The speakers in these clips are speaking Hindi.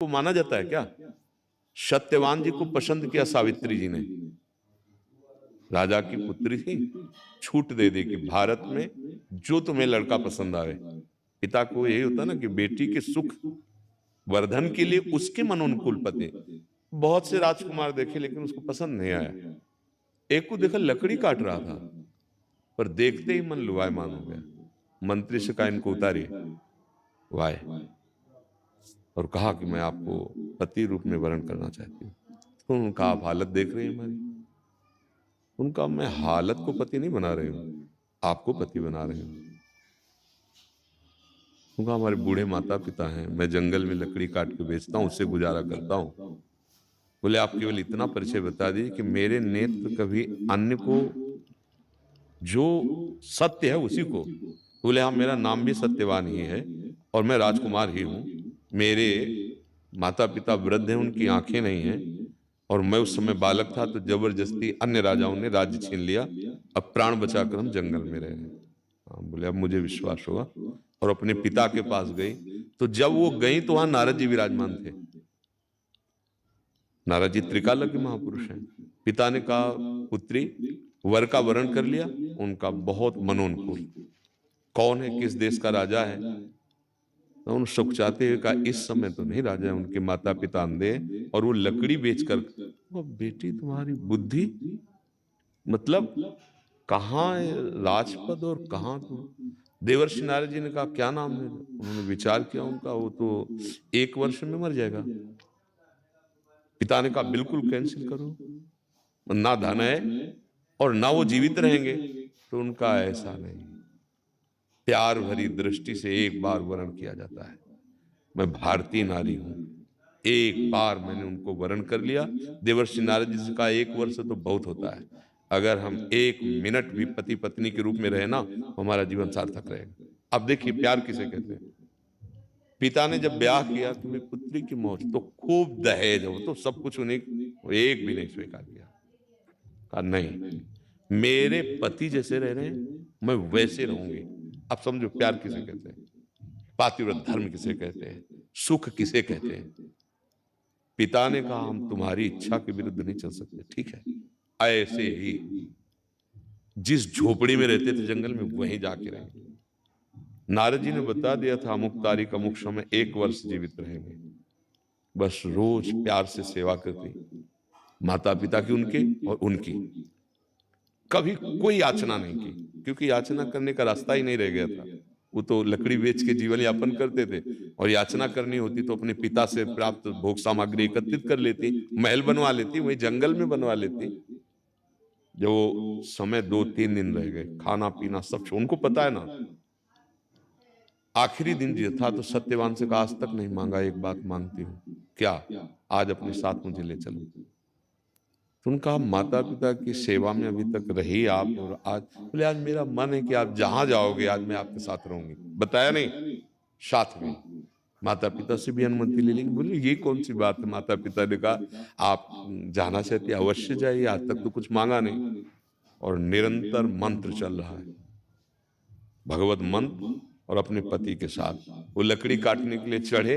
को माना जाता है क्या? सत्यवान जी को पसंद किया सावित्री जी ने, राजा की पुत्री थी, छूट दे दी कि भारत में जो तुम्हें लड़का पसंद आवे। पिता को यही होता ना कि बेटी के सुख वर्धन के लिए उसके मनोनुकूल पति। बहुत से राजकुमार देखे लेकिन उसको पसंद नहीं आया। एक को देखा लकड़ी काट रहा था, पर देखते ही मन लुभायमान हो गया। मंत्री से कहा इनको उतारिए वाय, और कहा कि मैं आपको पति रूप में वर्ण करना चाहती हूँ। तो उनका आप हालत देख रहे हैं हमारी। उनका मैं हालत को पति नहीं बना रही हूँ, आपको पति बना रही हूँ। उनका हमारे बूढ़े माता पिता हैं, मैं जंगल में लकड़ी काट के बेचता हूँ, उससे गुजारा करता हूँ। बोले आप केवल इतना परिचय बता दीजिए कि मेरे नेत्र कभी अन्य को, जो सत्य है उसी को। बोले हाँ, मेरा नाम भी सत्यवान ही है और मैं राजकुमार ही हूँ। मेरे माता पिता वृद्ध हैं, उनकी आंखें नहीं हैं, और मैं उस समय बालक था तो जबरदस्ती अन्य राजाओं ने राज्य छीन लिया। अब प्राण बचाकर हम जंगल में रहे हैं। हाँ, बोले अब मुझे विश्वास हुआ। और अपने पिता के पास गई, तो जब वो गई तो वहां नारद जी विराजमान थे। नारद जी त्रिकालज्ञ महापुरुष हैं। पिता ने कहा पुत्री वर का वरण कर लिया, उनका बहुत मनोनुकूल। कौन है, किस देश का राजा है? तो उन सुखचाते हुए कहा इस समय तो नहीं राजा, उनके माता पिता अंधे और वो लकड़ी बेचकर। वो बेटी तुम्हारी बुद्धि, मतलब कहाँ है राजपद और कहाँ तुम? देवर्षि नारद जी ने कहा क्या नाम है? उन्होंने विचार किया, उनका वो तो 1 वर्ष में मर जाएगा। पिता ने कहा बिल्कुल कैंसिल करो, ना धन है और ना वो जीवित रहेंगे। तो उनका ऐसा नहीं, प्यार भरी दृष्टि से एक बार वर्ण किया जाता है। मैं भारतीय नारी हूं, एक बार मैंने उनको वर्ण कर लिया। देवर्षि नारद जी से कहा 1 वर्ष तो बहुत होता है, अगर हम 1 मिनट भी पति पत्नी के रूप में रहे ना तो हमारा जीवन सार्थक रहेगा। अब देखिए प्यार किसे कहते हैं। पिता ने जब ब्याह किया कि मेरी पुत्री की मौत, तो खूब दहेज हो तो सब कुछ उन्हें, एक भी नहीं स्वीकार किया। कहा नहीं, मेरे पति जैसे रह रहे हैं मैं वैसे रहूंगी। अब समझो प्यार किसे कहते हैं, पातिव्रत धर्म किसे कहते हैं, सुख किसे कहते हैं। पिता ने कहा हम तुम्हारी इच्छा के विरुद्ध नहीं चल सकते, ठीक है। ऐसे ही जिस झोपड़ी में रहते थे जंगल में, वहीं जाके रहेंगे। नारद जी ने बता दिया था अमुक तारीख अमुक समय 1 वर्ष जीवित रहेंगे। बस रोज प्यार से सेवा करती, माता पिता की उनके और उनकी, कभी कोई याचना नहीं की, क्योंकि याचना करने का रास्ता ही नहीं रह गया था। वो तो लकड़ी बेच के जीवन यापन करते थे, और याचना करनी होती तो अपने पिता से प्राप्त भोग सामग्री एकत्रित कर लेती, महल बनवा लेती, वही जंगल में बनवा लेती। जो समय 2-3 दिन रह गए, खाना पीना सब उनको पता है ना। आखिरी दिन जो था तो सत्यवान से कहा आज तक नहीं मांगा, एक बात मांगती हूँ। क्या? आज अपने साथ मुझे ले चलो। तो उनका माता पिता की सेवा में अभी तक रही आप, और आज बोले आज मेरा मन है कि आप जहां जाओगे आज मैं आपके साथ रहूंगी। बताया नहीं, साथ में माता पिता से भी अनुमति ले लेंगे। बोले ये कौन सी बात है? माता पिता ने कहा आप जाना चाहते अवश्य जाइए, आज तक तो कुछ मांगा नहीं। और निरंतर मंत्र चल रहा है, भगवत मंत्र। और अपने पति के साथ वो लकड़ी काटने के लिए चढ़े,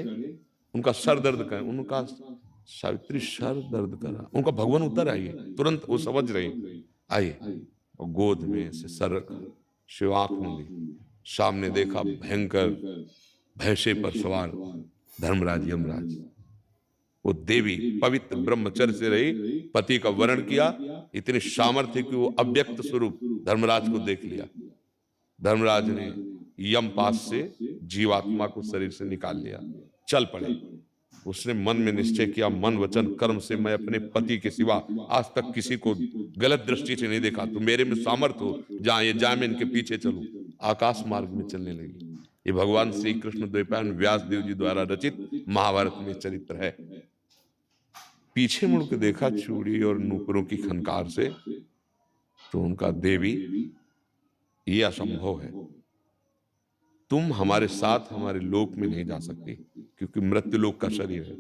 उनका सर दर्द कर, उनका सावित्री सर दर्द करा, उनका भगवान उतर आइए, तुरंत वो समझ रही आइए, और गोद में से सर रखा, शिव आंख मूंदी, सामने देखा भयंकर भैंसे पर सवार धर्मराज यमराज। वो देवी पवित्र ब्रह्मचर्य से रही, पति का वर्ण किया, इतनी सामर्थ्य कि वो अव्यक्त स्वरूप धर्मराज को देख लिया। धर्मराज ने यमपास से जीवात्मा को शरीर से निकाल लिया, चल पड़े। उसने मन में निश्चय किया मन वचन कर्म से मैं अपने पति के सिवा आज तक किसी को गलत दृष्टि से नहीं देखा। तो मेरे में सामर्थ्य हो, जहां ये जाए मैं इनके पीछे चलूं। आकाश मार्ग में चलने लगी। ये भगवान श्री कृष्ण द्वैपायन व्यास देव जी द्वारा रचित महाभारत में चरित्र है। पीछे मुड़ के देखा चूड़ी और नूपुरों की खनकार से, तो उनका देवी ये असंभव है, तुम हमारे साथ हमारे लोक में नहीं जा सकती, क्योंकि मृत्यु लोक का शरीर है।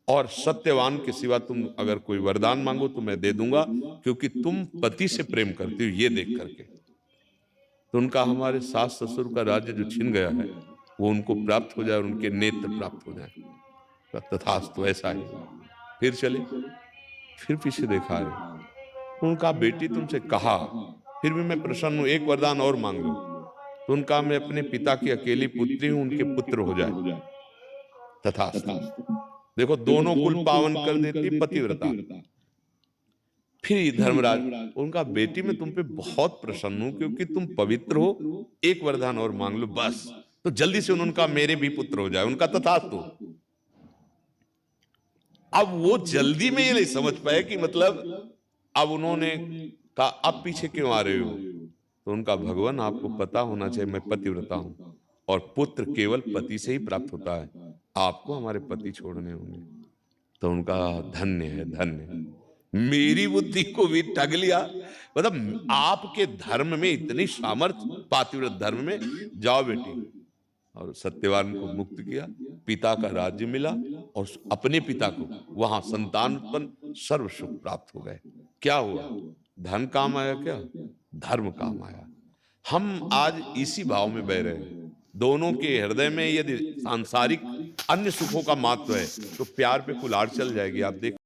और सत्यवान के सिवा तुम अगर कोई वरदान मांगो तो मैं दे दूंगा, क्योंकि तुम पति से प्रेम करती हो ये देख करके। तो उनका हमारे सास ससुर का राज्य जो छिन गया है वो उनको प्राप्त हो जाए और उनके नेत्र प्राप्त हो जाए। तथास्तु, ऐसा ही। फिर चले, फिर पीछे देखा है, उनका बेटी तुमसे कहा, फिर भी मैं प्रसन्न हूं, एक वरदान और मांग लो। तो उनका मैं अपने पिता की अकेली पुत्री हूं, उनके पुत्र हो जाए। तथास्तु। देखो, दोनों कुल पावन कर देती पतिव्रता। फिर धर्मराज, उनका बेटी मैं तुम पे बहुत प्रसन्न हूं क्योंकि तुम पवित्र हो, एक वरदान और मांग लो बस। तो जल्दी से उनका मेरे भी पुत्र हो जाए, उनका तथास्तु। अब वो जल्दी में ये नहीं समझ पाए कि मतलब अब उन्होंने कहा अब पीछे क्यों आ रहे हो। तो उनका, भगवान आपको पता होना चाहिए मैं पतिव्रता हूं और पुत्र केवल पति से ही प्राप्त होता है, आपको हमारे पति छोड़ने होंगे। तो उनका, धन्य है, धन्य है, मेरी बुद्धि को भी ठग लिया। मतलब आपके धर्म में इतनी सामर्थ्य, पातिव्रत धर्म में, जाओ बेटी। और सत्यवान को मुक्त किया, पिता का राज्य मिला और अपने पिता को वहां संतान उत्पन्न, सर्व सुख प्राप्त हो गए। क्या हुआ? धन काम आया क्या? धर्म काम आया। हम आज इसी भाव में बह रहे हैं। दोनों के हृदय में यदि सांसारिक अन्य सुखों का महत्व है तो प्यार पे कुल्हाड़ चल जाएगी। आप देख